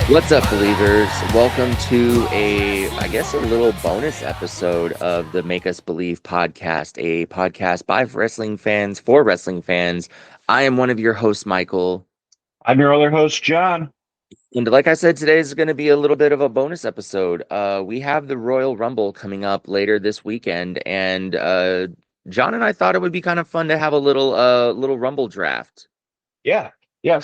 What's up, believers? Welcome to a little bonus episode of the Make Us Believe podcast, a podcast by wrestling fans for wrestling fans. I am one of your hosts, Michael. I'm your other host, John. And like I said, today is going to be a little bit of a bonus episode. We have the Royal Rumble coming up later this weekend, and John and I thought it would be kind of fun to have a little Rumble draft. Yeah, yeah.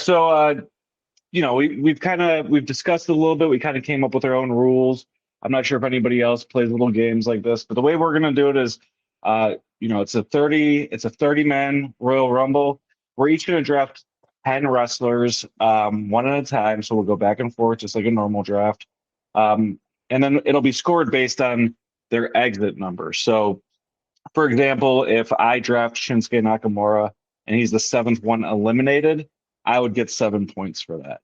We've discussed it a little bit. We kind of came up with our own rules. I'm not sure if anybody else plays little games like this, but the way we're gonna do it is, it's a 30 man Royal Rumble. We're each gonna draft 10 wrestlers, one at a time. So we'll go back and forth just like a normal draft, and then it'll be scored based on their exit number. So, for example, if I draft Shinsuke Nakamura and he's the seventh one eliminated, I would get 7 points for that.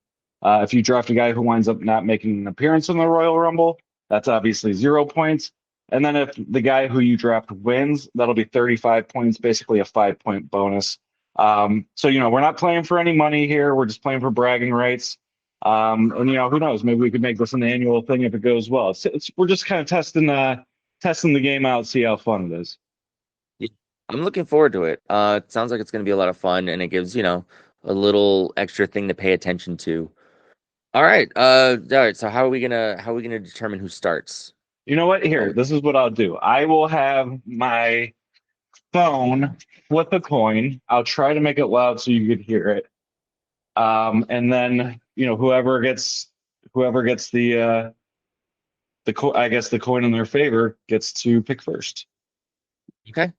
If you draft a guy who winds up not making an appearance in the Royal Rumble, that's obviously 0 points. And then if the guy who you draft wins, that'll be 35 points, basically a 5 point bonus. So we're not playing for any money here. We're just playing for bragging rights. And who knows? Maybe we could make this an annual thing if it goes well. We're just kind of testing the game out, see how fun it is. Yeah, I'm looking forward to it. It sounds like it's going to be a lot of fun, and it gives, a little extra thing to pay attention to. All right. All right. So how are we gonna determine who starts? You know what? Oh, Here, this is what I'll do. I will have my phone flip a coin. I'll try to make it loud so you could hear it. And then whoever gets the coin in their favor gets to pick first. okay.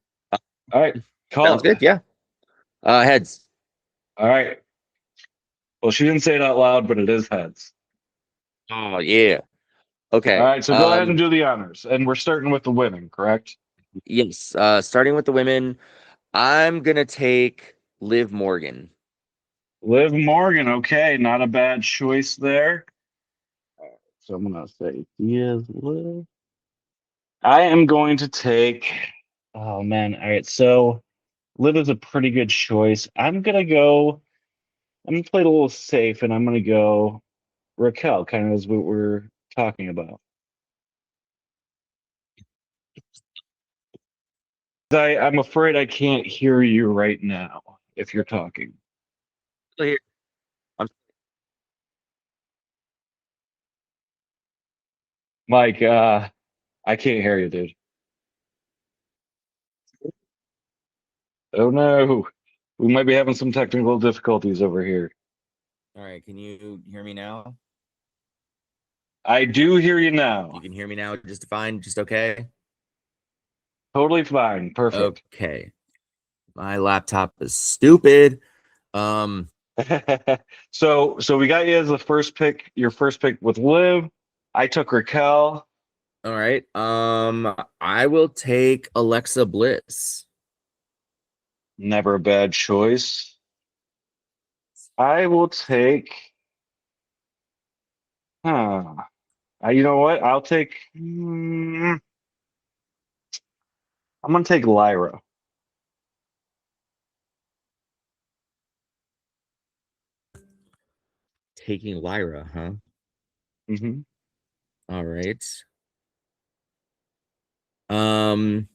All right, call Sounds it. good. Yeah. Heads. All right. Well, she didn't say it out loud, but it is heads. Oh yeah. All Okay. right, so go ahead and do the honors. And we're starting with the women, correct? Yes. Starting with the women, I'm gonna take Liv Morgan. Liv Morgan. Okay, not a bad choice there. So I'm gonna say Diaz Liv. I am going to take. Oh man! All right, so Liv is a pretty good choice. I'm gonna go. I'm gonna play it a little safe, and I'm gonna go Raquel. Kind of as what we're talking about. I'm afraid I can't hear you right now if you're talking. So here, I'm Mike, I can't hear you, dude. Oh no, we might be having some technical difficulties over here. all right. Can you hear me now? I do hear you You now. can hear me now just fine, just okay. Totally fine. Perfect. Okay. My laptop is stupid. Um, So we got you as the first pick, your first pick with Liv. I took Raquel. all right. I will take Alexa Bliss. Never a bad choice. I will take. Huh. You know what? I'm gonna take Lyra. Taking Lyra, huh? Hmm. All right. Um,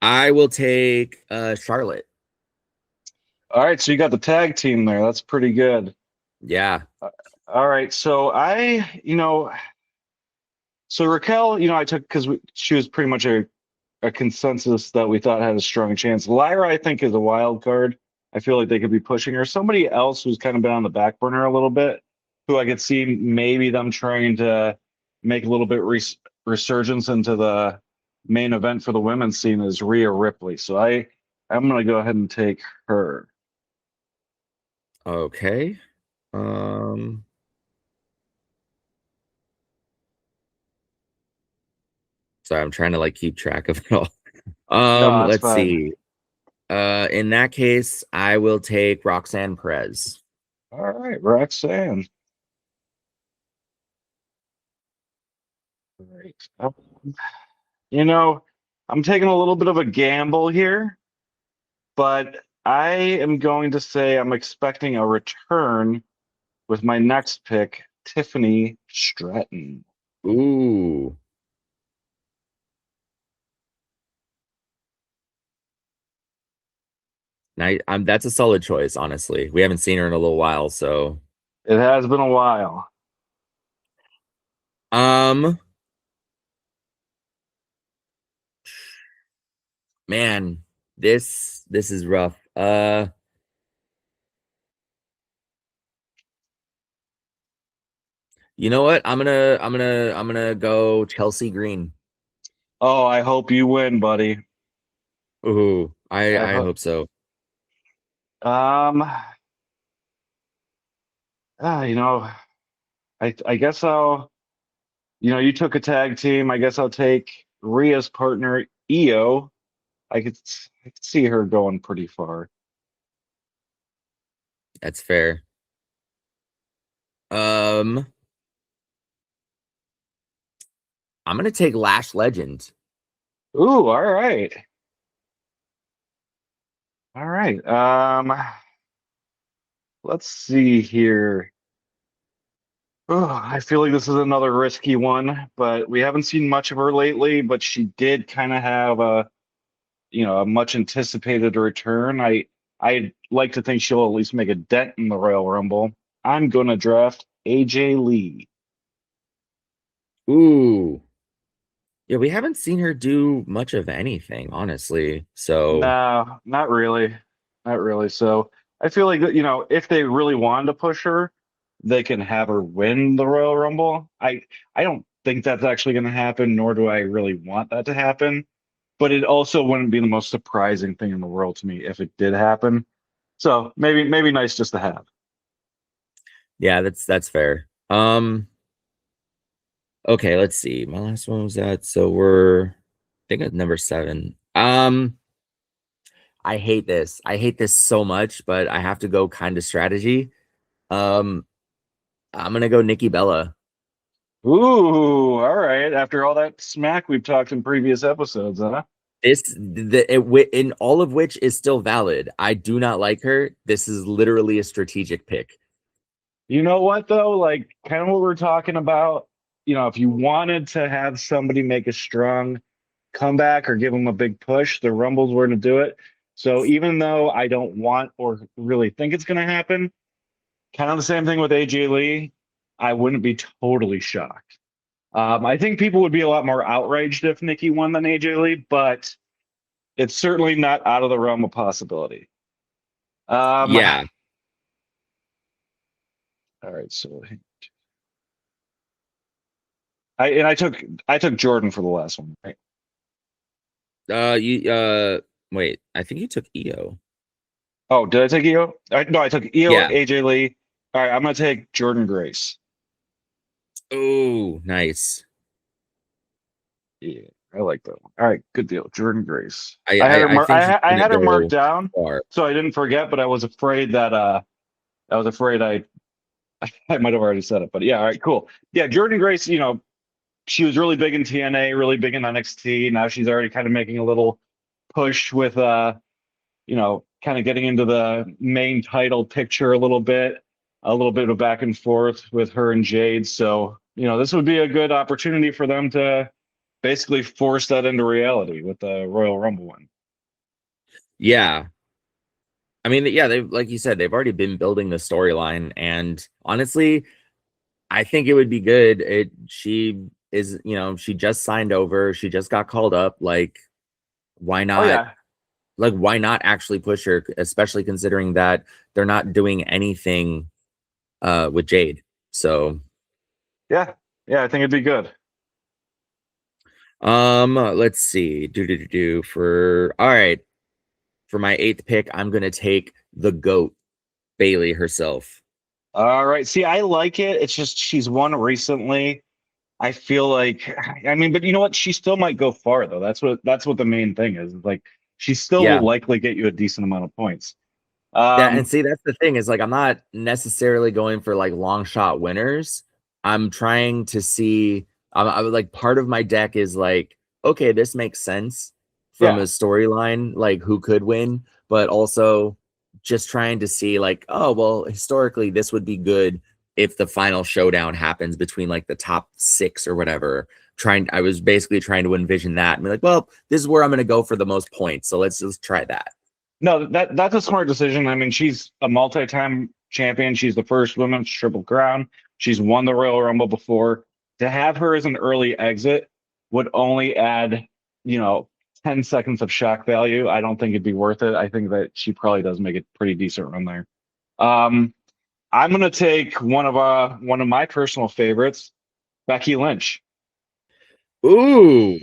I will take Charlotte. All right, so you got the tag team there. That's pretty good. Yeah. All right, so Raquel, I took because she was pretty much a consensus that we thought had a strong chance. Lyra, I think, is a wild card. I feel like they could be pushing her. Somebody else who's kind of been on the back burner a little bit, who I could see maybe them trying to make a little bit resurgence into the main event for the women's scene is Rhea Ripley. So I'm gonna go ahead and take her. Okay. Um, sorry, I'm trying to like keep track of it all. No, that's Let's fine. see. In that case, I will take Roxanne Perez. All right, Roxanne. Great. You know, I'm taking a little bit of a gamble here, but I am going to say I'm expecting a return with my next pick. Tiffany Stratton. Ooh. That's a solid choice, honestly. We haven't seen her in a little while, so It has been a while. um man, this is rough. You know what? I'm gonna go Chelsea Green. Oh, I hope you win, buddy. Ooh, I I hope. hope so. Um, you know, I guess I'll. You took a tag team. I guess I'll take Rhea's partner, Io. I could see her going pretty far. That's fair. Um, I'm gonna take Lash Legend. Ooh, all right. All right. Let's see here. Oh, I feel like this is another risky one, but we haven't seen much of her lately, but she did kind of have a much anticipated return. I'd like to think she'll at least make a dent in the Royal Rumble. I'm gonna draft AJ Lee. Ooh. Yeah, we haven't seen her do much of anything, honestly. So No, not really. Not really. So I feel like that, if they really wanted to push her, they can have her win the Royal Rumble. I don't think that's actually going to happen, nor do I really want that to happen. But it also wouldn't be the most surprising thing in the world to me if it did happen. So maybe nice just to have. yeah, that's fair. Okay, let's see. My last one was that. So I think at number 7. I hate this. I hate this so much, but I have to go kind of strategy. Um, I'm gonna go Nikki Bella. Ooh, all right. After all that smack we've talked in previous episodes, huh? In all of which is still valid. I do not like her. This is literally a strategic pick. You know what though? Like kind of what we're talking about, if you wanted to have somebody make a strong comeback or give them a big push, the Rumbles were to do it. So even though I don't want or really think it's going to happen, kind of the same thing with AJ Lee, I wouldn't be totally shocked. I think people would be a lot more outraged if Nikki won than AJ Lee, but it's certainly not out of the realm of possibility. All Yeah. right, so I took Jordan for the last one, right? You wait, I think you took EO. Oh, did I take EO? No, I took EO, Yeah. AJ Lee. All right, I'm gonna take Jordan Grace. Oh, nice. Yeah, I like that one. All right, good deal. Jordan Grace. I I had her I, I mark. think she's I gonna had her marked go down, far. so I didn't forget. But I was afraid that I was afraid I might have already said it. But yeah, all right, cool. Yeah, Jordan Grace. She was really big in TNA, really big in NXT. Now she's already kind of making a little push with kind of getting into the main title picture a little bit of back and forth with her and Jade. So, this would be a good opportunity for them to basically force that into reality with the Royal Rumble one. Yeah. I mean, yeah, they like you said, they've already been building the storyline, and honestly, I think it would be good. She is, she just signed over, she just got called up. Like, why Oh not? yeah. Like, why not actually push her, especially considering that they're not doing anything with Jade. So, Yeah. Yeah, I think it'd be good. let's see. Do for all right. For my 8th pick, I'm gonna take the GOAT, Bailey herself. All right. See, I like it. It's just she's won recently. I feel like I mean, but you know what? She still might go far though. That's what the main thing is. Like she still will Yeah. likely get you a decent amount of points. Yeah, and Um, see, that's the thing is like I'm not necessarily going for like long shot winners. I'm trying to see. I would like part of my deck is like, okay, this makes sense from a yeah. storyline, like who could win, but also just trying to see like, oh, well, historically, this would be good if the final showdown happens between like the top 6 or whatever. I was basically trying to envision that and be like, well, this is where I'm going to go for the most points. So let's just try that. No, that's a smart decision. I mean, she's a multi-time champion. She's the first women's Triple Crown. She's won the Royal Rumble before. To have her as an early exit would only add, 10 seconds of shock value. I don't think it'd be worth it. I think that she probably does make a pretty decent run there. Um, I'm gonna take one of my personal favorites, Becky Lynch. Ooh,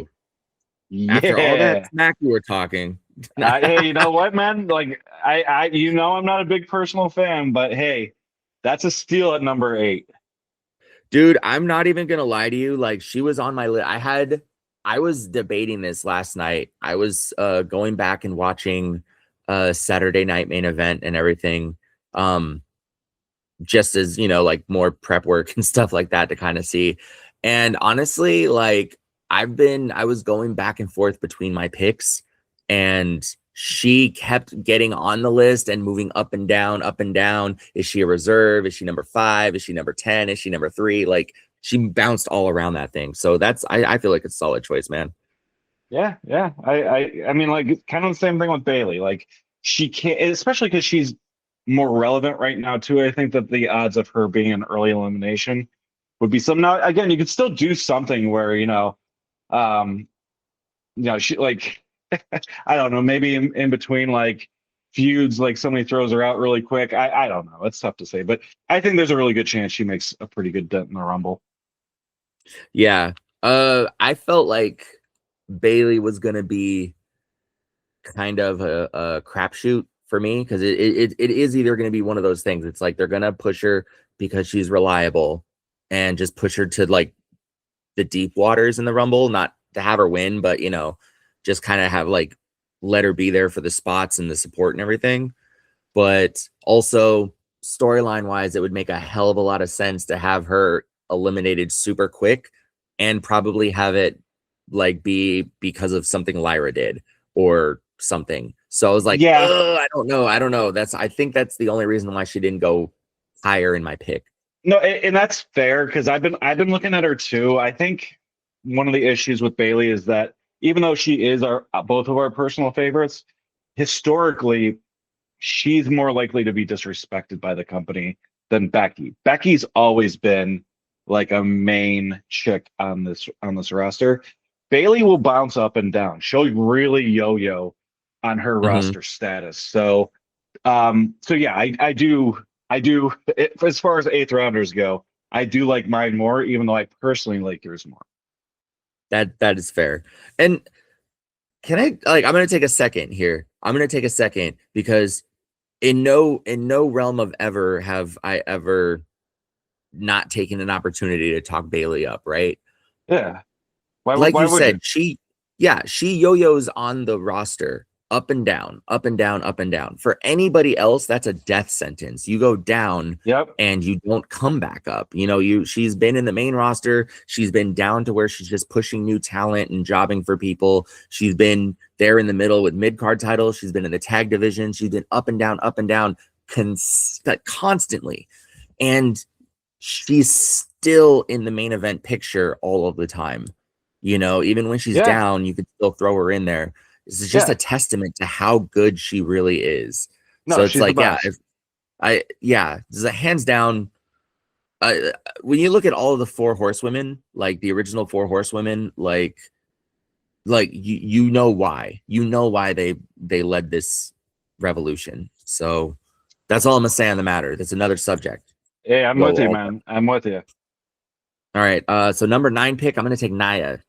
after all that Yeah. smack you were talking. Hey, you know what, man? Like I'm not a big personal fan, but hey, that's a steal at number 8. Dude, I'm not even gonna lie to you. Like, she was on my list. I was debating this last night. I was going back and watching Saturday Night Main Event and everything. Just as, like more prep work and stuff like that to kind of see. And honestly, like I was going back and forth between my picks, and she kept getting on the list and moving up and down, up and down. Is she a reserve? Is she number 5? Is she number 10? Is she number 3? Like, she bounced all around that thing. So I feel like it's a solid choice, man. Yeah, yeah. I mean, like, it's kind of the same thing with Bailey. Like, she can't, especially because she's more relevant right now too. I think that the odds of her being an early elimination would be some. Now, again, you could still do something where um, she like, I don't know, maybe in between like feuds, like somebody throws her out really quick. I don't know. It's tough to say, but I think there's a really good chance she makes a pretty good dent in the Rumble. Yeah. I felt like Bailey was gonna be kind of a crapshoot for me, because it is either going to be one of those things. It's like they're going to push her because she's reliable and just push her to like the deep waters in the Rumble, not to have her win, but just kind of have like let her be there for the spots and the support and everything. But also, storyline wise, it would make a hell of a lot of sense to have her eliminated super quick and probably have it like be because of something Lyra did or something. So I was like, Yeah, I don't know. I don't know. I think that's the only reason why she didn't go higher in my pick. no, and that's fair because I've been looking at her too. I think one of the issues with Bailey is that even though she is our both of our personal favorites, historically she's more likely to be disrespected by the company than Becky. Becky's always been like a main chick on this roster. Bailey will bounce up and down. She'll really yo-yo on her Mm-hmm. roster status. So yeah, I do as far as eighth rounders go, I do like mine more, even though I personally like yours more. That is fair. And can I like I'm gonna take a second here. I'm gonna take a second because in no realm of ever have I ever not taken an opportunity to talk Bailey up, right? Yeah. Why Like why you would you? said, she yo-yos on the roster up and down, up and down, up and down. For anybody else, that's a death sentence. You go down Yep. and you don't come back up. She's been in the main roster, she's been down to where she's just pushing new talent and jobbing for people. She's been there in the middle with mid-card titles, she's been in the tag division, she's been up and down constantly. And she's still in the main event picture all of the time. Even when she's Yeah. down, you could still throw her in there. This is just Yeah. a testament to how good she really is. So No, it's she's the like, yeah, best. this is a hands down. Uh, when you look at all of the four horsewomen, like the original four horsewomen, like you know why they led this revolution. So that's all I'm gonna say on the matter. That's another subject. Hey, I'm with Well, you, all man. I'm with you. right. So number 9 pick, I'm gonna take Naya.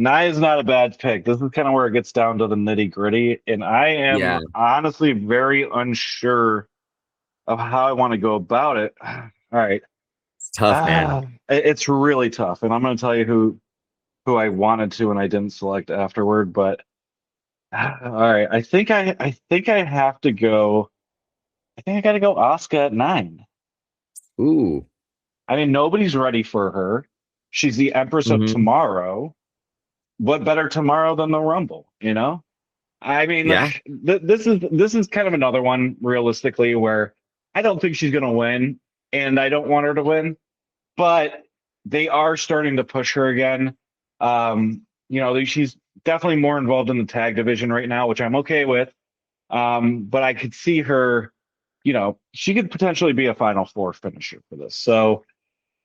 Nye is not a bad pick. This is kind of where it gets down to the nitty gritty, and I am Yeah, honestly very unsure of how I want to go about it. All right. it's tough, man. It's really tough, and I'm going to tell you who I wanted to and I didn't select afterward. But all right, I think I have to go. I think I got to go Asuka at 9. Ooh. I mean, nobody's ready for her. She's the Empress of Hmm. Tomorrow. What better tomorrow than the Rumble? I mean, Yeah. this is kind of another one realistically where I don't think she's going to win. and I don't want her to win, but they are starting to push her again. She's definitely more involved in the tag division right now, which I'm okay with. But I could see her, she could potentially be a Final Four finisher for this. So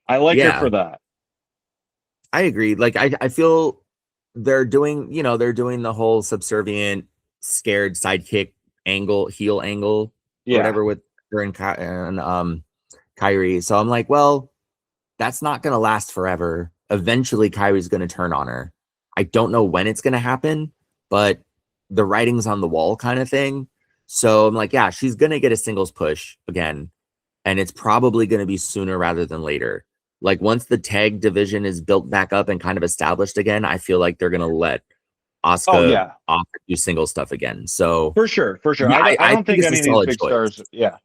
I like her Yeah, for that. I agree. Like I feel they're doing the whole subservient, scared sidekick angle, heel angle, or Yeah. whatever with her and Kyrie. So I'm like, well, that's not gonna last forever. Eventually, Kyrie's gonna turn on her. I don't know when it's gonna happen, but the writing's on the wall kind of thing. So I'm like, yeah, she's gonna get a singles push again, and it's probably gonna be sooner rather than later. Like once the tag division is built back up and kind of established again, I feel like they're gonna let Oh Asuka yeah, off do single stuff again. So for sure, for sure. yeah, I I don't think think it's a any of these solid big choice. stars. Yeah,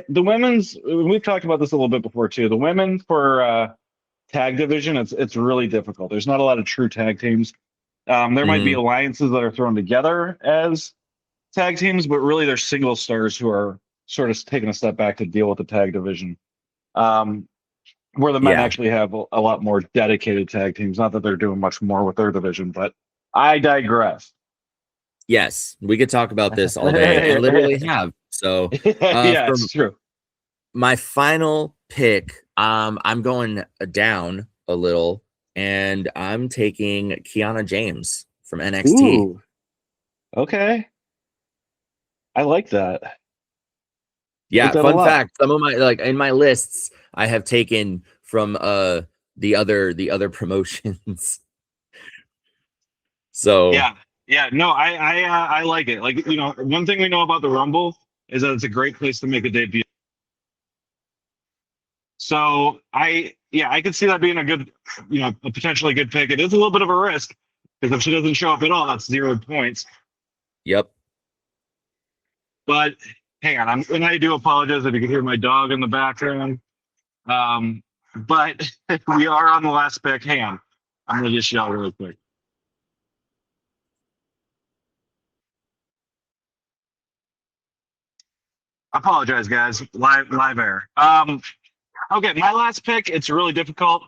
the women's. We've talked about this a little bit before too. The women for tag division, it's really difficult. There's not a lot of true tag teams. There might be Hmm. alliances that are thrown together as tag teams, but really they're single stars who are sort of taking a step back to deal with the tag division. Um, where the men Yeah. actually have a lot more dedicated tag teams. Not that they're doing much more with their division, but I digress. Yes, we could talk about this all day and literally have. So, Yeah, for it's true. my final pick, I'm going down a little and I'm taking Kiana James from NXT. Ooh, okay. I like that. Like Yeah, that a fun lot. fact, some of my like in my lists I have taken from the other promotions. So, Yeah. Yeah. No, I like it. Like, one thing we know about the Rumble is that it's a great place to make a debut. So yeah, I could see that being a good, a potentially good pick. It is a little bit of a risk because if she doesn't show up at all, that's 0 points. yep. But hang on, and I do apologize if you can hear my dog in the background. But we are on the last pick. Hang on, I'm gonna just yell really quick. I apologize, guys. Live air. Okay, my last pick. It's really difficult.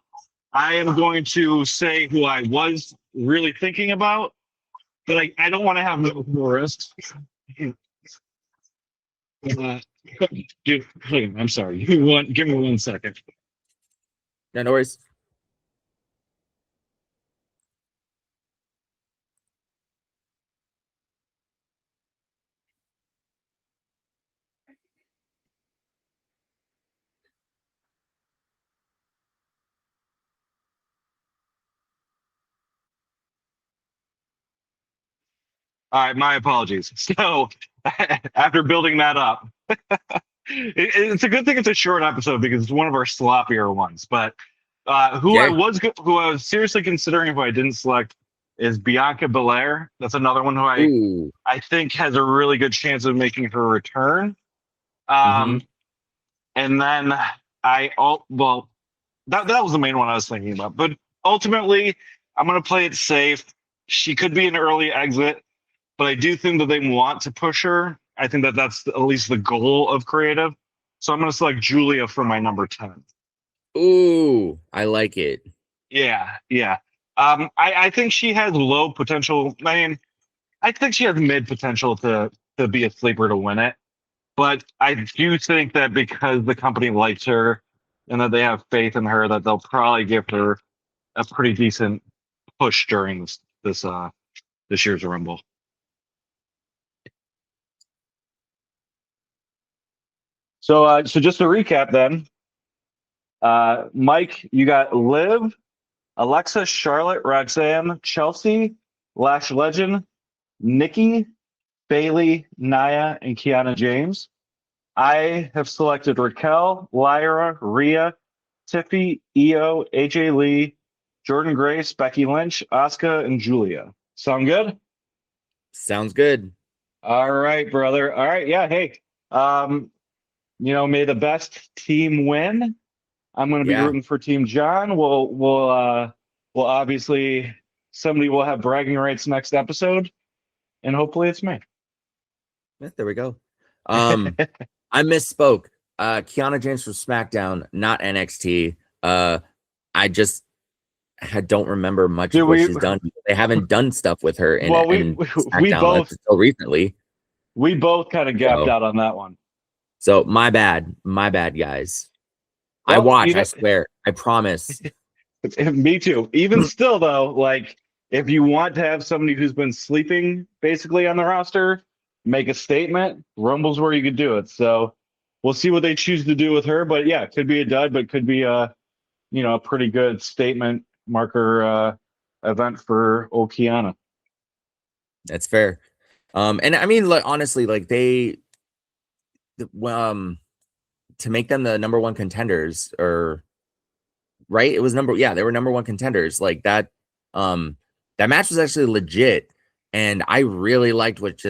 I am going to say who I was really thinking about, but I don't want to have no risks. Uh, dude, I'm sorry. Give me 1 second. Yeah, no worries. All right, my apologies. So after building that up, it's a good thing it's a short episode because it's one of our sloppier ones. But Yeah. who I was seriously considering if I didn't select is Bianca Belair. That's another one who Ooh. I think has a really good chance of making her return. Mm-hmm. Um, and then well, that was the main one I was thinking about. But ultimately, I'm gonna play it safe. She could be an early exit, but I do think that they want to push her. I think that that's at least the goal of creative. So I'm gonna select Julia for my number 10. Ooh, I like it. Yeah, yeah. I think she has low potential. I mean, I think she has mid potential to be a sleeper to win it. But I do think that because the company likes her and that they have faith in her, that they'll probably give her a pretty decent push during this year's Rumble. So just to recap, then, Mike, you got Liv, Alexa, Charlotte, Roxanne, Chelsea, Lash Legend, Nikki, Bailey, Nia, and Kiana James. I have selected Raquel, Lyra, Rhea, Tiffy, Io, AJ Lee, Jordan Grace, Becky Lynch, Asuka, and Julia. Sound good? Sounds good. All right, brother. All right, yeah. Hey, um, may the best team win. I'm going to be Yeah. rooting for Team John. We'll obviously somebody will have bragging rights next episode, and hopefully it's me. Yeah, there we go. I misspoke. Kiana James from SmackDown, not NXT. I just don't remember much Do of what we? she's done. They haven't done stuff with her in Well, in we SmackDown both until recently. we both kind of gapped So out on that one. so my bad, guys. I Well, watch. I swear. I promise. me too. Even still, though, like if you want to have somebody who's been sleeping basically on the roster, make a statement. Rumble's where you could do it. So we'll see what they choose to do with her. But yeah, it could be a dud, but could be a a pretty good statement marker event for old Kiana. That's fair. And I mean, like honestly, like um, to make them the number one contenders, or right? It was yeah, they were number one contenders. Like that, that match was actually legit, and I really liked what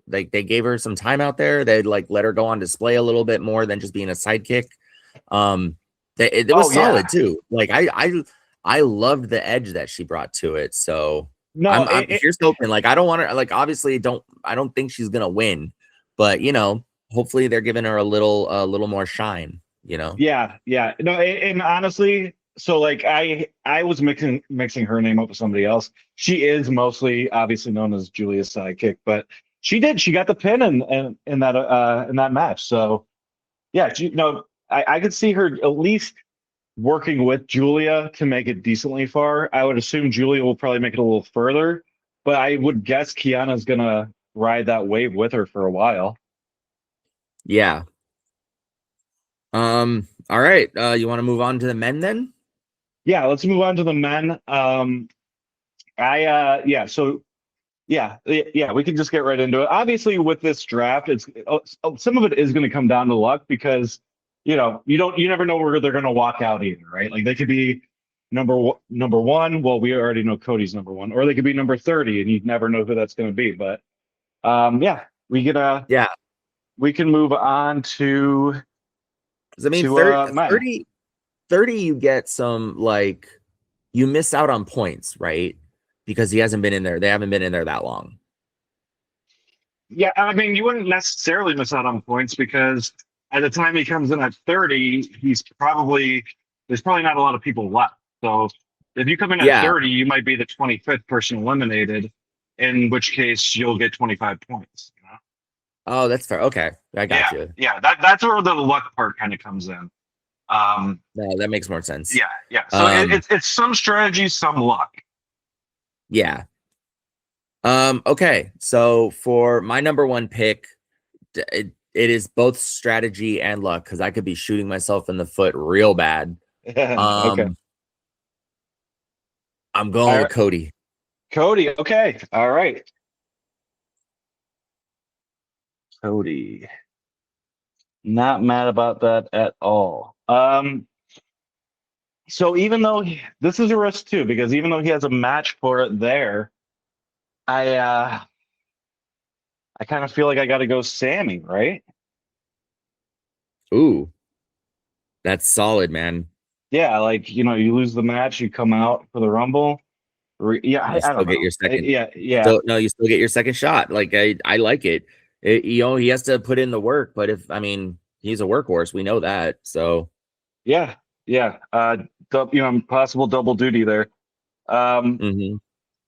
like they gave her some time out there. They like let her go on display a little bit more than just being a sidekick. Um, it Oh was solid yeah, too. Like I loved the edge that she brought to it. So no, I'm here's hoping. Like I don't want to like obviously I don't think she's gonna win, but hopefully they're giving her a little more shine. yeah, no, and honestly, so like I was mixing her name up with somebody else. She is mostly obviously known as Julia's sidekick, but she got the pin in that match. So yeah, I could see her at least working with Julia to make it decently far. I would assume Julia will probably make it a little further, but I would guess Kiana's gonna ride that wave with her for a while. Yeah. All right. You want to move on to the men then? Yeah, let's move on to the men. Yeah, so yeah, we can just get right into it. Obviously, with this draft, some of it is going to come down to luck because you never know where they're going to walk out either, right? Like they could be number one. Well, we already know Cody's number one, or they could be number 30, and you never know who that's going to be. But yeah, Yeah. we can move on to 'Cause I mean, 30, men. 30, 30, you get some like you miss out on points, right? Because he hasn't been in there. They haven't been in there that long. Yeah, I mean, you wouldn't necessarily miss out on points because at the time he comes in at 30, there's probably not a lot of people left. So if you come in at Yeah. 30, you might be the 25th person eliminated, in which case you'll get 25 points. Oh, that's fair. Okay. I got Yeah, you. yeah, that's where the luck part kind of comes in. No, that makes more sense. yeah. So Um, it's some strategy, some luck. yeah. Okay. So for my number one pick, it is both strategy and luck because I could be shooting myself in the foot real bad. Okay. Um, I'm going All with right. Cody. Cody. Okay. All right. Cody. Not mad about that at all. So even though this is a risk too, because even though he has a match for it there, I uh I kind of feel like I got to go Sammy, right? Ooh, that's solid, man. Yeah, like you lose the match, you come out for the Rumble. Yeah, You I still don't get know. your second. Yeah, Still, no, you still get your second shot. Like I like it. He has to put in the work, but if I mean, he's a workhorse. We know that. So, yeah, yeah. Possible double duty there. Um, mhm.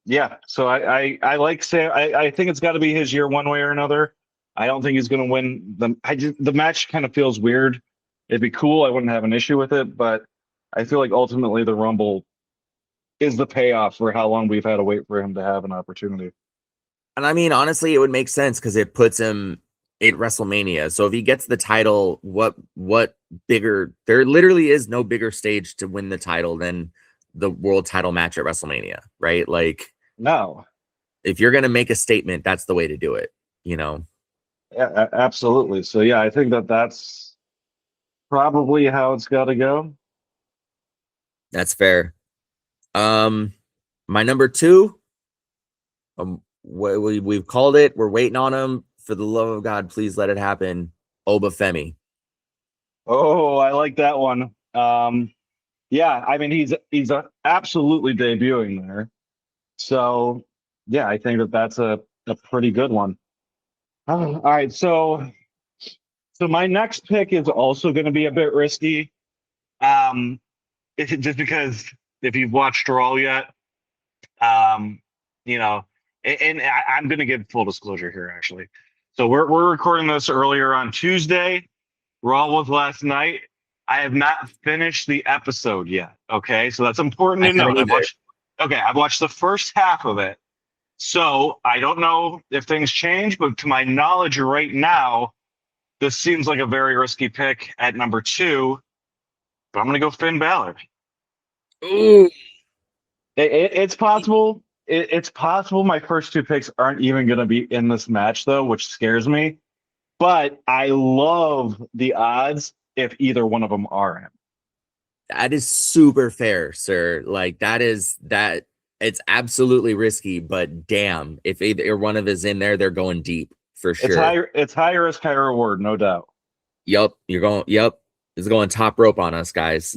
Yeah, so I like Sam. I think it's got to be his year one way or another. I don't think he's going to win the match kind of feels weird. It'd be cool. I wouldn't have an issue with it, but I feel like ultimately the Rumble is the payoff for how long we've had to wait for him to have an opportunity. And I mean, honestly, it would make sense because it puts him at WrestleMania. So if he gets the title, what bigger? There literally is no bigger stage to win the title than the world title match at WrestleMania, right? Like No, if you're gonna make a statement, that's the way to do it. You know, yeah, absolutely. So yeah, I think that's probably how it's got to go. that's fair. My number two, we've called it. We're waiting on him. For the love of God, please let it happen. Obafemi. Oh, I like that one. Yeah, I mean absolutely debuting there. So, yeah, I think that's a pretty good one. All right, so So my next pick is also going to be a bit risky. Um, just because if you've watched Raw yet, um, you know, and I'm going to give full disclosure here actually. So we're recording this earlier on Tuesday. Raw was last night. I have not finished the episode yet. Okay, so that's important I to haven't note. either. I've watched the first half of it. So I don't know if things change, but to my knowledge right now, this seems like a very risky pick at number two. But I'm going to go Finn Balor. Ooh, It's possible. It's possible my first two picks aren't even going to be in this match, though, which scares me. But I love the odds if either one of them are in. that is super fair, sir. Like that. It's absolutely risky, but damn, if either one of is in there, they're going deep for It's sure. high. It's high risk, high reward, no doubt. Yup, you're going. Yup, it's going top rope on us, guys.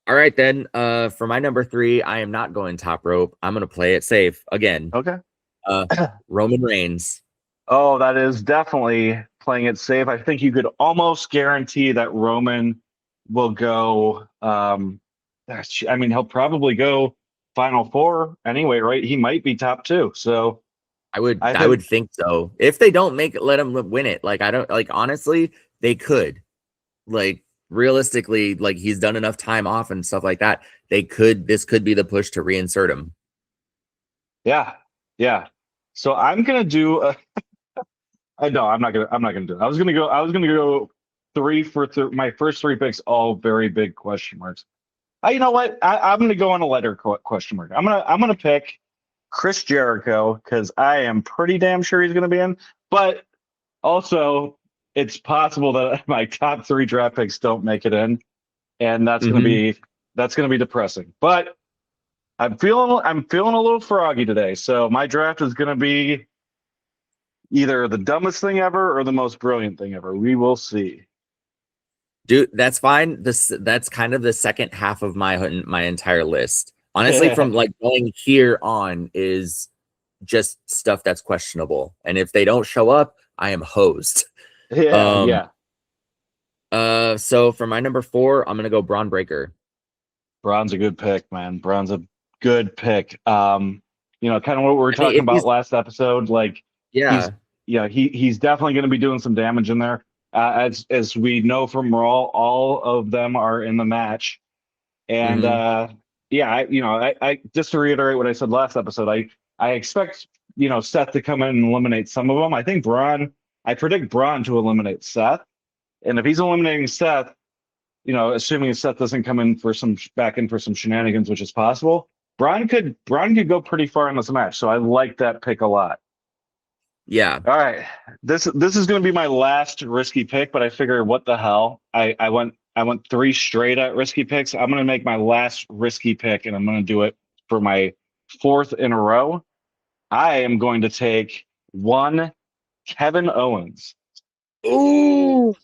All right then. For my number three, I am not going top rope. I'm gonna play it safe again. Okay. Uh, Roman Reigns. Oh, that is definitely playing it safe. I think you could almost guarantee that Roman will go. I mean, he'll probably go Final Four anyway, right? He might be top two. So I I think, would think so. If they don't make it, let them win it. Like I don't like honestly, they could. Like realistically, like he's done enough time off and stuff like that. They could. This could be the push to reinsert him. yeah, yeah. So I'm gonna do. I know I'm not gonna. I'm not gonna do it. I was gonna go. I was gonna go three for my first three picks, all very big question marks. You know what? I'm going to go on a lighter question mark. I'm gonna pick Chris Jericho because I am pretty damn sure he's going to be in. But also, it's possible that my top three draft picks don't make it in, and Mm-hmm. that's going to be depressing. But I'm feeling a little froggy today, so my draft is going to be either the dumbest thing ever or the most brilliant thing ever. We will see. Dude, that's fine. That's kind of the second half of my entire list. Honestly, from yeah, like going here on is just stuff that's questionable. And if they don't show up, I am hosed. Um, yeah. so for my number four, I'm gonna go Braun Breaker. Braun's a good pick, man. Braun's a good pick. Kind of what we were I mean, talking if about he's last episode. Like he's, yeah, he's definitely going to be doing some damage in there. As we know from Raw, all of them are in the match, and mm-hmm, I just to reiterate what I said last episode, I expect Seth to come in and eliminate some of them. I predict Braun to eliminate Seth, and if he's eliminating Seth, assuming Seth doesn't come in for some back in for some shenanigans, which is possible, Braun could go pretty far in this match. So I like that pick a lot. yeah, All right, this is going to be my last risky pick, but I figured, what the hell? I went three straight at risky picks. I'm going to make my last risky pick, and I'm going to do it for my fourth in a row. I am going to take one Kevin Owens. ooh,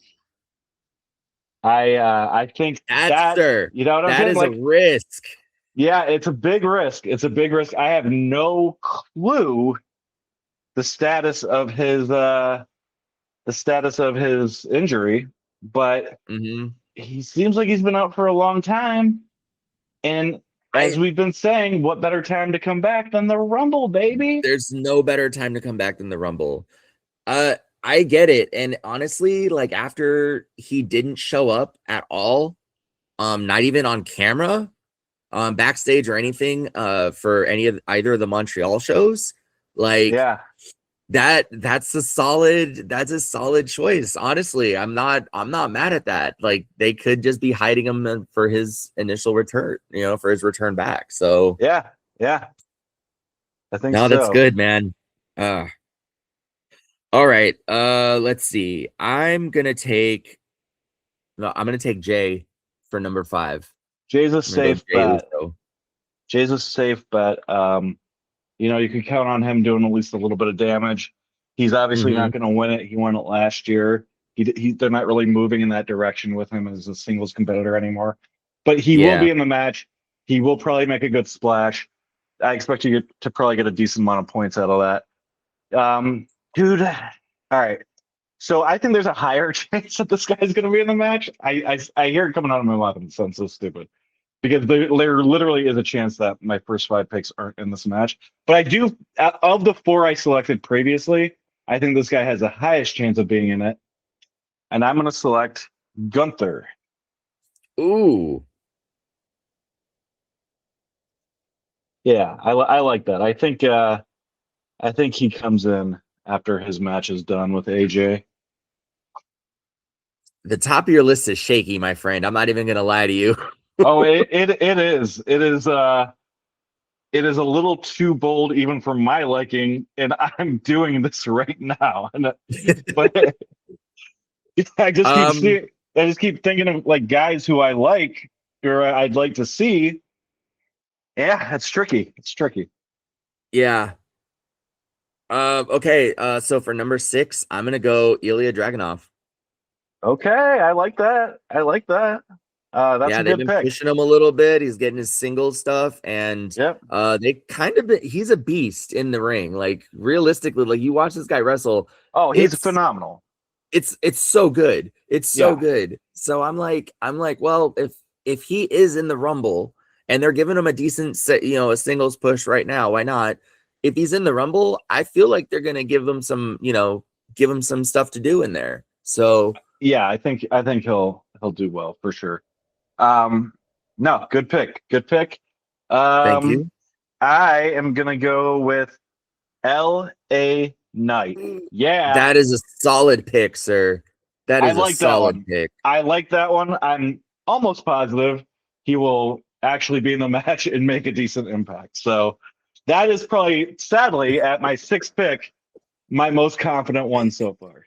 I think that's that, sir. you know what I'm That saying? is a Like, risk. yeah, it's a big risk. It's a big risk. I have no clue the status of his injury, but Mm-hmm. he seems like he's been out for a long time. And I as we've been saying, what better time to come back than the Rumble, baby? There's no better time to come back than the Rumble. Uh, I get it, and honestly, like after he didn't show up at all, not even on camera, backstage or anything, for either of the Montreal shows, like Yeah, that's a solid choice. Honestly, I'm not mad at that. Like they could just be hiding him for his initial return, for his return back. So yeah, yeah. I think no, that's so. good, man. Uh, all right. Let's see. I'm gonna take Jay for number five. Jay's a I'm gonna go safe Jay bet. Uso. Jay's a safe bet. You can count on him doing at least a little bit of damage. He's obviously Mm-hmm. not going to win it. He won it last year. They're not really moving in that direction with him as a singles competitor anymore. But he will Yeah. be in the match. He will probably make a good splash. I expect you to probably get a decent amount of points out of that. Dude, all right. So I think there's a higher chance that this guy's going to be in the match. I hear it coming out of my mouth and it sounds so stupid because there literally is a chance that my first five picks aren't in this match. But I do, of the four I selected previously, I think this guy has the highest chance of being in it. And I'm going to select Gunther. Ooh. Yeah, I like that. I think he comes in after his match is done with AJ. The top of your list is shaky, my friend. I'm not even gonna lie to you. Oh, it is. It is a little too bold even for my liking, and I'm doing this right now. But I just keep um, seeing, I just keep thinking of like guys who I like or I'd like to see. Yeah, it's tricky. It's tricky. yeah. Okay. So for number 6, I'm gonna go Ilya Dragunov. Okay, I like that. I like that. That's Yeah, a they've good been pick. pushing him a little bit. He's getting his singles stuff, and Yep. they kind of he's a beast in the ring. Like realistically, like you watch this guy wrestle, Oh, he's it's phenomenal. it's so good. It's so Yeah. good. So I'm like, well, if he is in the Rumble and they're giving him a decent a singles push right now, why not? If he's in the Rumble, I feel like they're gonna give him some stuff to do in there. So Yeah, I think he'll do well for sure. Um, no, good pick. Good pick. thank Um, you. I am gonna go with L.A. Knight. Yeah, That is a solid pick, sir. That I is a like that solid one. pick. I like that one. I'm almost positive he will actually be in the match and make a decent impact. So that is probably, sadly, at my sixth pick, my most confident one so far.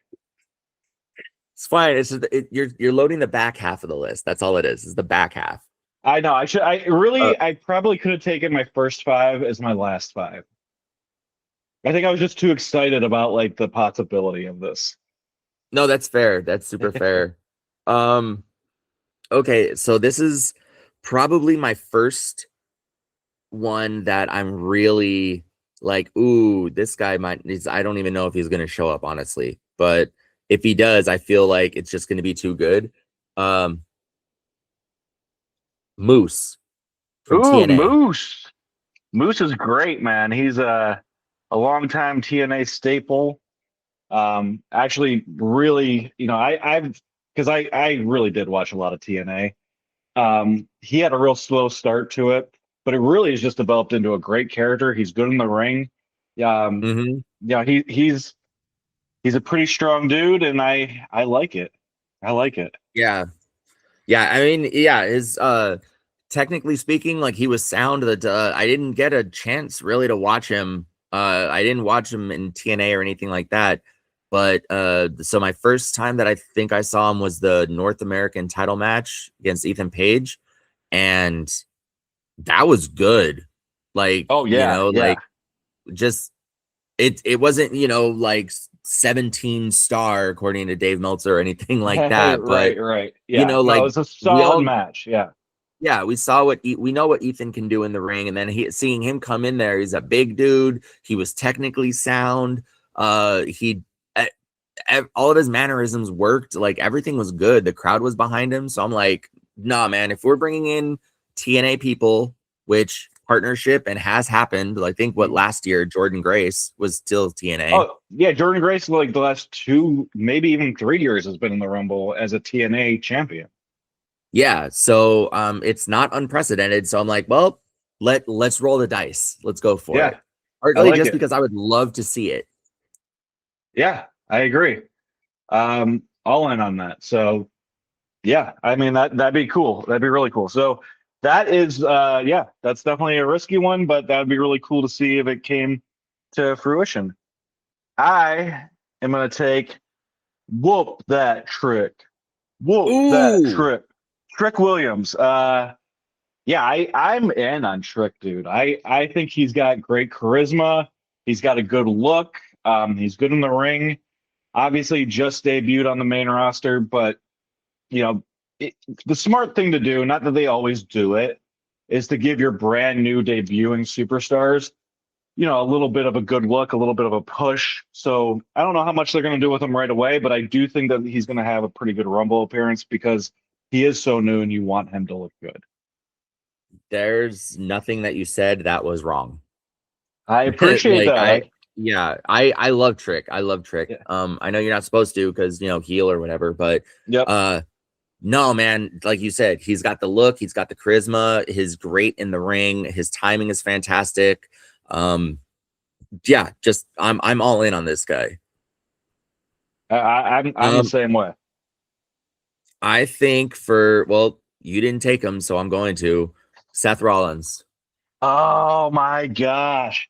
It's fine. It's just, you're loading the back half of the list. That's all it is the back half. I know. I should. Uh, I probably could have taken my first five as my last five. I think I was just too excited about like the possibility of this. no, that's fair. That's super fair. Um, okay, so this is probably my first one that I'm really like, ooh, this guy I don't even know if he's gonna show up, honestly. But if he does, I feel like it's just gonna be too good. Um, Moose from Ooh, TNA. Moose. Moose is great, man. He's a longtime TNA staple. Actually, really, I've because I really did watch a lot of TNA. He had a real slow start to it, but it really has just developed into a great character. He's good in the ring. Um, Hmm. yeah, he's a pretty strong dude, and I like it. I like it. Yeah. Yeah, I mean, yeah, his technically speaking, like he was sound that I didn't get a chance really to watch him. I didn't watch him in TNA or anything like that. But so my first time that I think I saw him was the North American title match against Ethan Page, and that was good. Like, Oh yeah, yeah. like just it wasn't, like 17 star according to Dave Meltzer or anything like that, but Right, right. Yeah. No, like it's a we solid all match. Yeah. yeah, we saw we know what Ethan can do in the ring, and then seeing him come in there, he's a big dude. He was technically sound. He e- all of his mannerisms worked. Like everything was good. The crowd was behind him. So I'm like, nah, man. If we're bringing in TNA people, which partnership and has happened, I think what Mhm. last year Jordan Grace was still TNA. Oh, yeah, Jordan Grace, like the last two, maybe even 3 years, has been in the Rumble as a TNA champion. Yeah, so it's not unprecedented. So I'm like, well, let's roll the dice. Let's go for Yeah, it. I Partly like just it. because I would love to see it. Yeah, I agree. All in on that. So yeah, I mean that'd be cool. That'd be really cool. So that is yeah, that's definitely a risky one, but that'd be really cool to see if it came to fruition. I am gonna take whoop that trick. Whoop that Ooh, trick. Trick Williams. Yeah, I'm in on Trick, dude. I think he's got great charisma. He's got a good look. He's good in the ring. Obviously, just debuted on the main roster, but you know, it, the smart thing to do, not that they always do it, is to give your brand new debuting superstars a little bit of a good look, a little bit of a push. So I don't know how much they're going to do with him right away, but I do think that he's going to have a pretty good Rumble appearance because he is so new and you want him to look good. There's nothing that you said that was wrong. I appreciate Like that. I love Trick. I love Trick. Yeah. I know you're not supposed to because heel or whatever, but Yep. no, man, like you said, he's got the look, he's got the charisma, he's great in the ring, his timing is fantastic. Yeah, just I'm all in on this guy. I'm the same way. I think you didn't take him, so I'm going to Seth Rollins. Oh my gosh.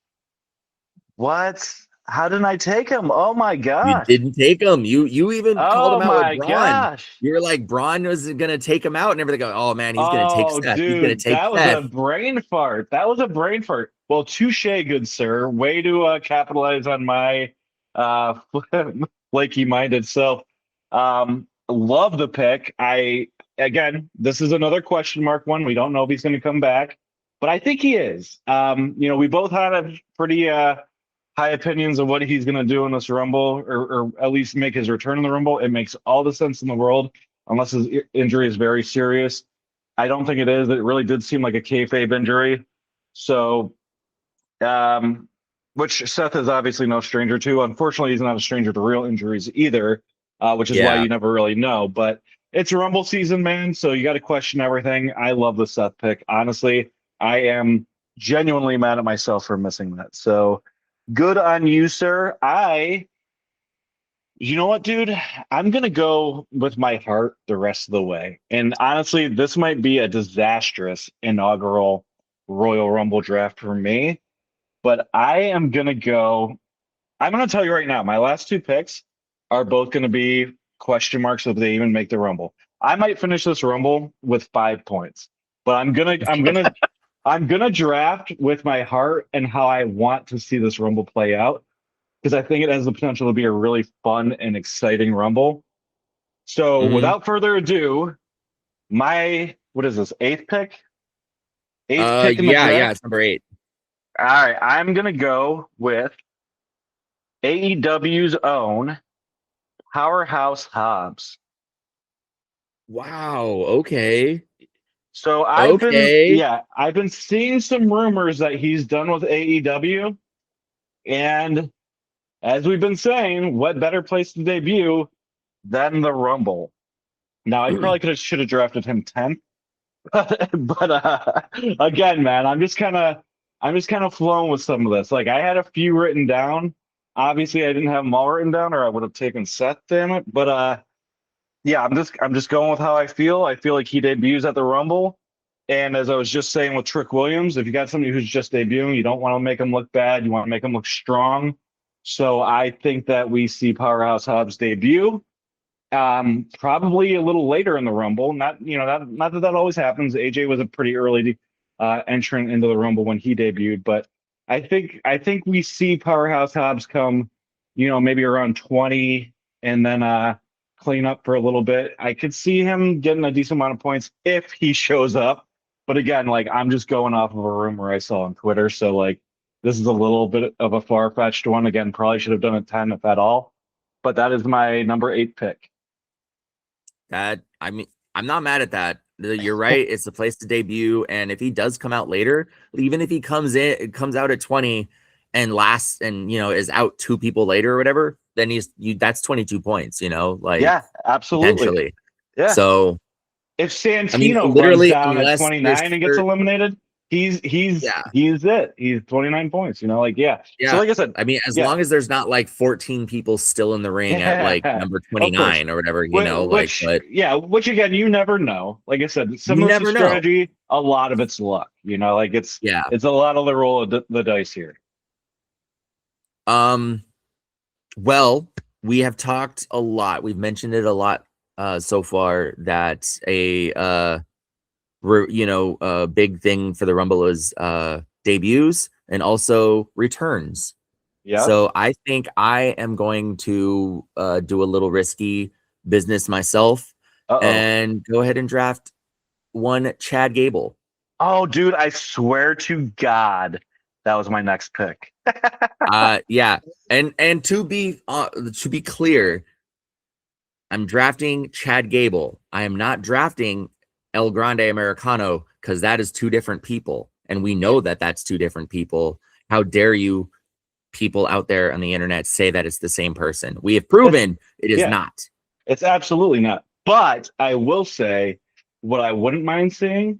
What? How didn't I take him? Oh my You gosh. didn't take him. You even called Oh him out with my Braun. gosh. You were like Braun was gonna take him out, and everything. Oh man, he's gonna take Oh, Seth. He's gonna dude, take that was a Seth. brain fart. That was a brain fart. Well, touche, good sir. Way to capitalize on my uh flaky-minded self. Love the pick. Again, this is another question mark one. We don't know if he's going to come back, but I think he is. We both had pretty high opinions of what he's going to do in this Rumble, or at least make his return in the Rumble. It makes all the sense in the world, unless his injury is very serious. I don't think it is. It really did seem like a kayfabe injury. So, which Seth is obviously no stranger to. Unfortunately, he's not a stranger to real injuries either, which is why Yeah, you never really know. But it's Rumble season, man. So you got to question everything. I love the Seth pick. Honestly, I am genuinely mad at myself for missing that. So good on you, sir. You know what, dude? I'm gonna go with my heart the rest of the way. And honestly, this might be a disastrous inaugural Royal Rumble draft for me, but I'm gonna tell you right now, my last two picks are both gonna be question marks if they even make the Rumble. I might finish this Rumble with 5 points, but I'm gonna draft with my heart and how I want to see this Rumble play out because I think it has the potential to be a really fun and exciting Rumble. So hmm without further ado, my what is this, eighth pick? Eighth pick in the yeah. draft. It's number 8. All right, I'm gonna go with AEW's own Powerhouse Hobbs. Wow. Okay. So Okay. I've been seeing some rumors that he's done with AEW, and as we've been saying, what better place to debut than the Rumble? Now, I probably should have drafted him 10th. But again, man, I'm just kind of flowing with some of this. Like I had a few written down. Obviously, I didn't have them all written down, or I would have taken Seth. Damn it! But yeah, I'm just going with how I feel. I feel like he debuts at the Rumble, and as I was just saying with Trick Williams, if you got somebody who's just debuting, you don't want to make him look bad. You want to make him look strong. So I think that we see Powerhouse Hobbs debut. Probably a little later in the Rumble. Not that always happens. AJ was a pretty early entrant into the Rumble when he debuted, but I think we see Powerhouse Hobbs come, maybe around 20 and then clean up for a little bit. I could see him getting a decent amount of points if he shows up. But again, like I'm just going off of a rumor I saw on Twitter. So like this is a little bit of a far-fetched one. Again, probably should have done it 10 if at all. But that is my number 8 pick. I'm not mad at that. You're right. It's the place to debut, and if he does come out later, even if he comes out at 20 and lasts, and is out 2 people later or whatever, then that's 22 points. Like Yeah, absolutely. potentially. Yeah. So If I mean, Santino runs literally, down at unless there's 29 and gets eliminated, he's yeah, he's it. He's 29 points, like yeah. So yeah. like I said, I mean, as yeah. long as there's not like 14 people still in the ring at like Yeah. number Of course. 29 or whatever, Which but yeah, which again, you never know. Like I said, some you of this is never know. strategy, a lot of it's luck, like it's Yeah. it's a lot of the roll of the dice here. Um, well, we have talked a lot. We've mentioned it a lot so far that a big thing for the Rumble is debuts and also returns. Yeah. So I think I am going to do a little risky business myself Uh-oh. and go ahead and draft one Chad Gable. Oh, dude, I swear to God, That was my next pick. Yeah. And to be clear, I'm drafting Chad Gable. I am not drafting El Grande Americano because that is two different people. And we know that that's two different people. How dare you people out there on the internet say that it's the same person? We have It's proven it is yeah, not. it's absolutely not. But I will say what I wouldn't mind seeing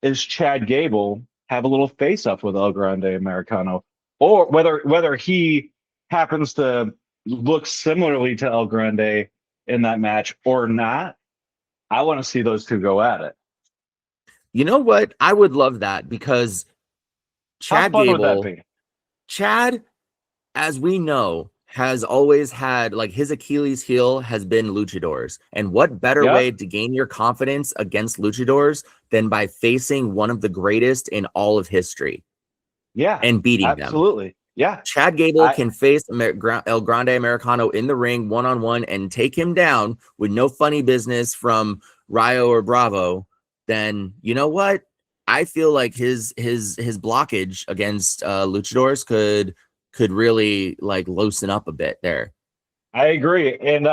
is Chad Gable have a little face up with El Grande Americano, or whether he happens to look similarly to El Grande in that match or not. I want to see those two go at it. You know what? I would love that because How Chad fun would that Gable, be? Chad, as we know, has always had like his Achilles heel has been luchadors. And what better way Yep. to gain your confidence against luchadors than by facing one of the greatest in all of history Yeah. and beating them? Absolutely. Yeah. Chad Gable I can face El Grande Americano in the ring one on one and take him down with no funny business from Rayo or Bravo. Then you know what? I feel like his blockage against luchadors could really like loosen up a bit there. I agree. And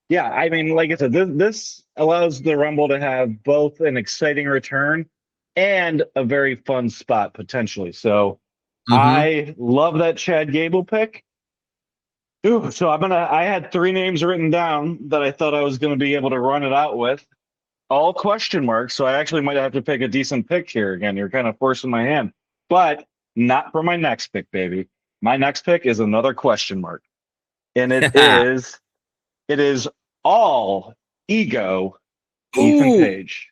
yeah, I mean, like I said, this allows the Rumble to have both an exciting return and a very fun spot potentially. So Mm-hmm. I love that Chad Gable pick. Ooh, so I had three names written down that I thought I was gonna be able to run it out with. All question marks. So I actually might have to pick a decent pick here again. You're kind of forcing my hand, but not for my next pick, baby. My next pick is another question mark, and it is all ego Ethan Ooh, Page.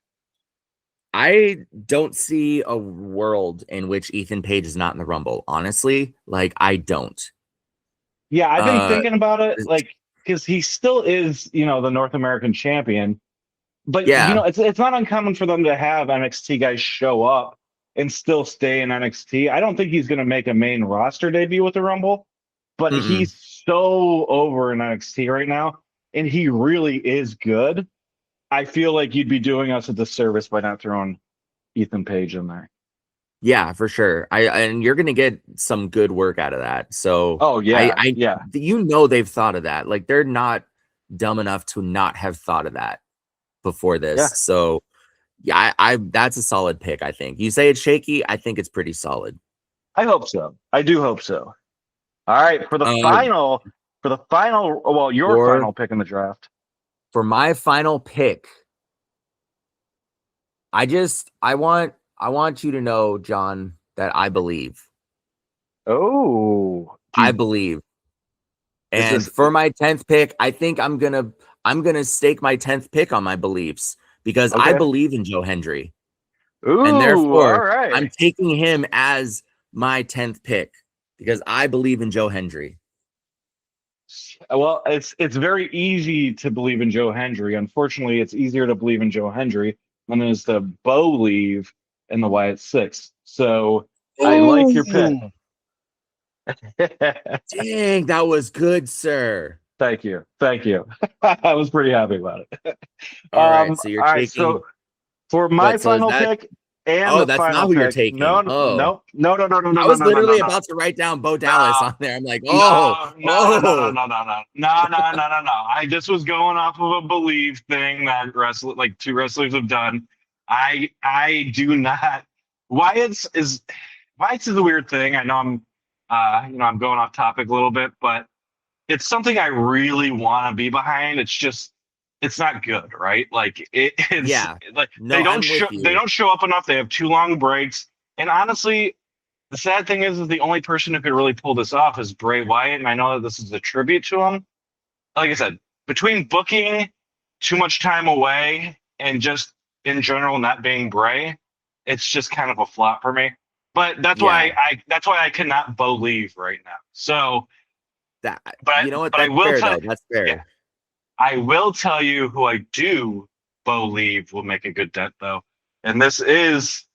I don't see a world in which Ethan Page is not in the Rumble. Honestly, like I don't. Yeah, I've been Uh, thinking about it, like because he still is, the North American champion. But yeah. it's not uncommon for them to have NXT guys show up and still stay in NXT. I don't think he's going to make a main roster debut with the Rumble, but Mm-mm. he's so over in NXT right now, and he really is good. I feel like you'd be doing us a disservice by not throwing Ethan Page in there. Yeah, for sure. And you're gonna get some good work out of that. So Oh yeah, I yeah, they've thought of that. Like they're not dumb enough to not have thought of that before this. yeah. So yeah, I that's a solid pick, I think. You say it's shaky, I think it's pretty solid. I hope so. I do hope so. All right, Uh well, your for final pick in the draft. for my final pick, I want you to know, John, that I believe. Oh, I believe. is And this? for my 10th pick, I think I'm gonna stake my 10th pick on my beliefs because I Okay. believe in Joe Hendry. And Ooh, all therefore right. I'm taking him as my 10th pick because I believe in Joe Hendry. Well, it's very easy to believe in Joe Hendry. Unfortunately, it's easier to believe in Joe Hendry than it is to believe in the Wyatt Six. So I like your pick. Oh, dang, that was good, sir. Thank you. Thank you. I was pretty happy about it. All right, so All you're right, so taking for my what? So is final that pick and oh, the that's final not who you're pick, taking. no, Oh, no, no, no, no, no, no, I no, was no, no, no, literally no. about to write down Bo Dallas No, on there. I'm like, oh, no, no, no, no, no, oh, no, no, no, no, no, no, no, no. I just was going off of a belief thing that like two wrestlers have done. I do not. Wyatt's is a weird thing. I know I'm going off topic a little bit, but it's something I really want to be behind. It's not good, right? Like it's yeah. like No, I'm with they you. don't show up enough. They have too long breaks, and honestly, the sad thing is the only person who could really pull this off is Bray Wyatt, and I know that this is a tribute to him. Like I said, between booking too much time away and just in general not being Bray, it's just kind of a flop for me. But Yeah. that's why I cannot believe right now. So, That but you know what? but I That's will fair tell though. That's yeah, fair. I will tell you who I do believe will make a good dent, though. And this is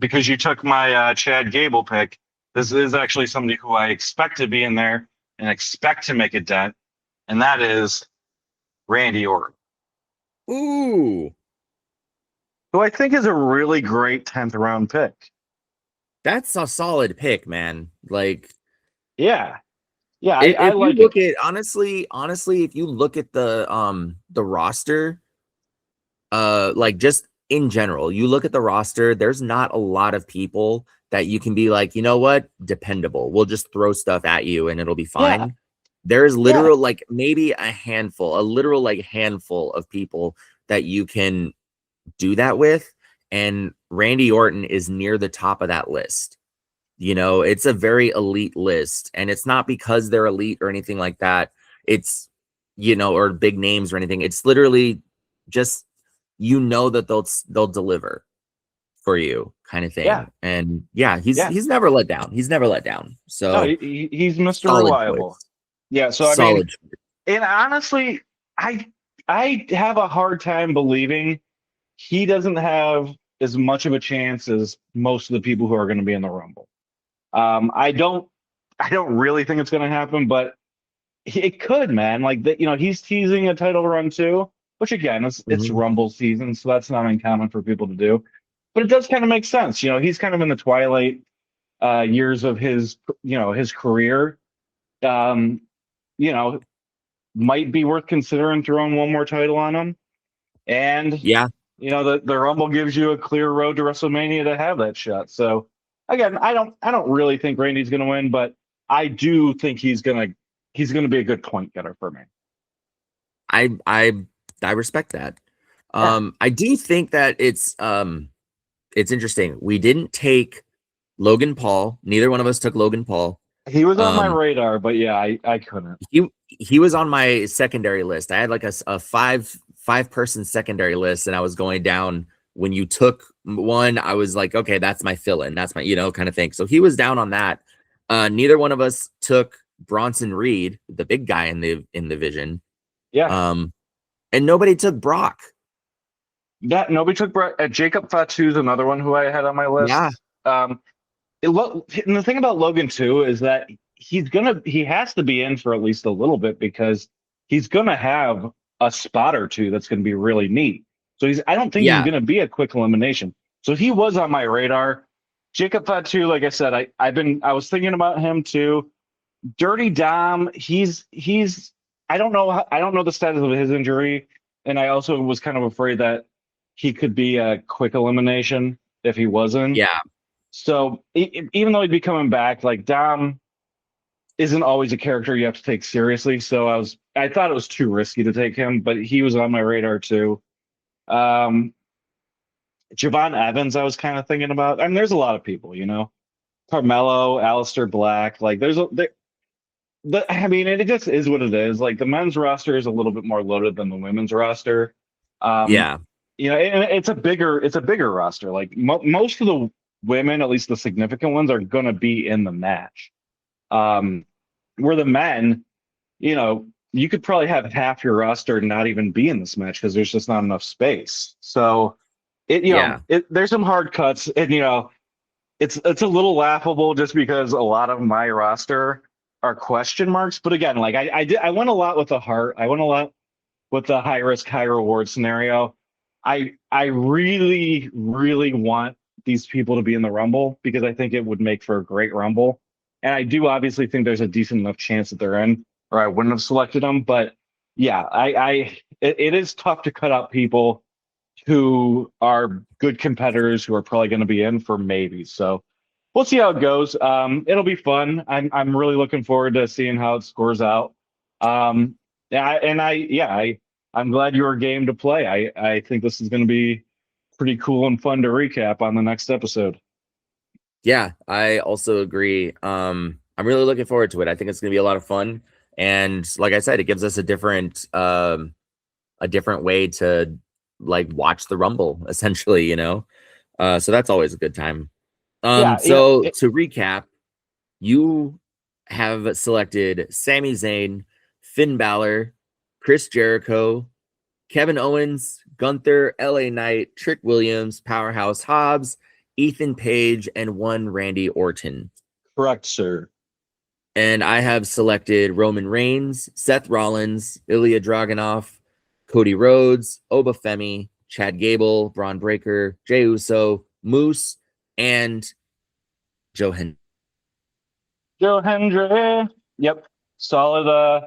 because you took my Chad Gable pick. This is actually somebody who I expect to be in there and expect to make a dent, and that is Randy Orton, Ooh. who I think is a really great 10th round pick. That's a solid pick, man. Like Yeah, yeah, I if you like it. look at honestly, if you look at the roster, like just in general, you look at the roster, there's not a lot of people that you can be like, you know what, dependable. We'll just throw stuff at you and it'll be Yeah, fine. There's yeah, literal like maybe a literal like handful of people that you can do that with, and Randy Orton is near the top of that list. You know, it's a very elite list, and it's not because they're elite or anything like that. It's, you know, or big names or anything. It's literally just, you know, that they'll deliver for you kind of yeah, thing. And yeah, he's yeah. he's never let down. He's never let down. No, So he's Mr. solid Reliable. choice. Yeah, so I mean, Solid choice. and honestly, I I have a hard time believing he doesn't have as much of a chance as most of the people who are going to be in the Rumble. I don't really think it's going to happen, but it could, man. Like that, he's teasing a title run too, which again, it's Mhm. Rumble season, so that's not uncommon for people to do. But it does kind of make sense. He's kind of in the twilight years of his career. Um, you know, might be worth considering throwing one more title on him. And Yeah, the Rumble gives you a clear road to WrestleMania to have that shot. So again, I don't really think Randy's gonna win, but I do think he's gonna be a good point getter for me. I I I respect that. Yeah. I do think that it's interesting. We didn't take Logan Paul. Neither one of us took Logan Paul. He was on my Um, radar, but yeah, I couldn't. he was on my secondary list. I had like a five person secondary list, and I was going down. When you took one, I was like, okay, that's my fill in. That's my, kind of thing. So he was down on that. Neither one of us took Bronson Reed, the big guy in the vision. Yeah. Um, and nobody took Brock. Yeah, nobody took Jacob Fatu's another one who I had on my Yeah, list. And the thing about Logan too is that he has to be in for at least a little bit because he's gonna have a spot or two that's gonna be really neat. So I don't think he's yeah, gonna be a quick elimination. So he was on my radar. Jacob Fatu, like I said, I was thinking about him too. Dirty Dom, he's I don't know the status of his injury, and I also was kind of afraid that he could be a quick elimination if he wasn't. yeah, So even though he'd be coming back, like Dom isn't always a character you have to take seriously. So I thought it was too risky to take him, but he was on my radar too. Um, Javon Evans, I was kind of thinking about. I mean, there's a lot of people. Carmelo, Aleister Black, like I mean, it just is what it is. Like the men's roster is a little bit more loaded than the women's roster. Um, yeah, and it's a bigger roster. Like most of the women, at least the significant ones, are gonna be in the match. Um, where the men, you could probably have half your roster not even be in this match because there's just not enough space. So yeah, there's some hard cuts, and it's a little laughable just because a lot of my roster are question marks. But again, like I went a lot with the heart. I went a lot with the high risk, high reward scenario. I really, really want these people to be in the Rumble because I think it would make for a great Rumble. And I do obviously think there's a decent enough chance that they're in, or I wouldn't have selected them. But yeah, it is tough to cut out people who are good competitors who are probably going to be in for maybe. So we'll see how it goes. It'll be fun. I'm really looking forward to seeing how it scores out. Yeah, I'm glad you were game to play. I think this is going to be pretty cool and fun to recap on the next episode. yeah. I also agree. I'm really looking forward to it. I think it's gonna be a lot of fun. And like I said, it gives us a different way to like watch the Rumble, essentially, you know. So that's always a good time. Yeah, So to recap, you have selected Sami Zayn, Finn Balor, Chris Jericho, Kevin Owens, Gunther, LA Knight, Trick Williams, Powerhouse Hobbs, Ethan Page, and one Randy Orton. correct, sir. And I have selected Roman Reigns, Seth Rollins, Ilya Dragunov, Cody Rhodes, Oba Femi, Chad Gable, Braun Breaker, Jey Uso, Moose, and Joe Hen. Joe Hendry. Yep. Solid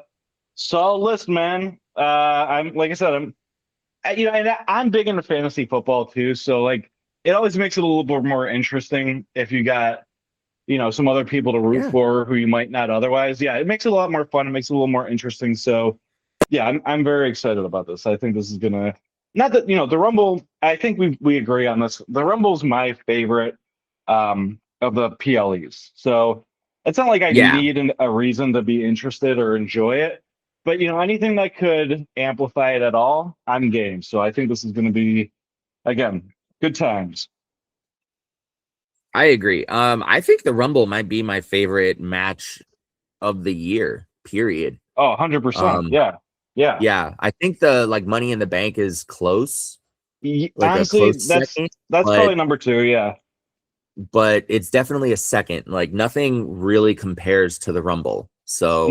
list, man. I'm like I said, and I'm big into fantasy football too. So like, it always makes it a little bit more interesting if you got some other people to root Yeah. for who you might not otherwise. Yeah, it makes it a lot more fun. It makes it a little more interesting. So yeah, I'm very excited about this. I think this is gonna not that the Rumble. I think we agree on this. The Rumble's my favorite of the PLEs. So it's not like I Yeah. need a reason to be interested or enjoy it. But anything that could amplify it at all, I'm game. So I think this is gonna be again good times. I agree. I think the Rumble might be my favorite match of the year, period. Oh, 100%. Um, Yeah. Yeah. yeah, I think the like Money in the Bank is close, like a Honestly, close that's second, that's but probably number two. Yeah. it's definitely a second. Like nothing really compares to the Rumble. So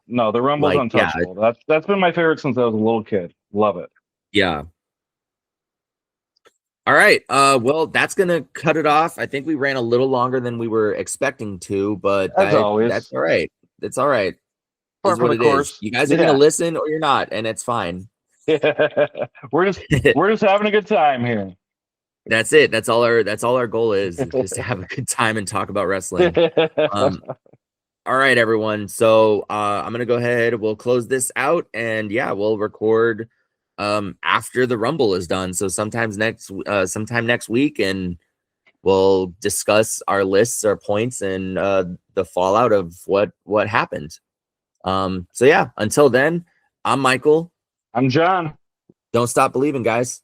No, the Rumble's like yeah, untouchable. That's been my favorite since I was a little kid. Love it. yeah. All right. Well, that's gonna cut it off. I think we ran a little longer than we were expecting to, but As that's always, all right. It's all right. par Is for what the it is. course. You guys are gonna Yeah. listen or you're not, and it's fine. We're just having a good time here. That's it. That's all our goal is just to have a good time and talk about wrestling. Um, all right, everyone. So I'm gonna go ahead. We'll close this out, and yeah, we'll record after the Rumble is done. So sometime next week, and we'll discuss our lists, our points, and the fallout of what happened. So yeah, until then, I'm Michael. I'm John. Don't stop believing, guys.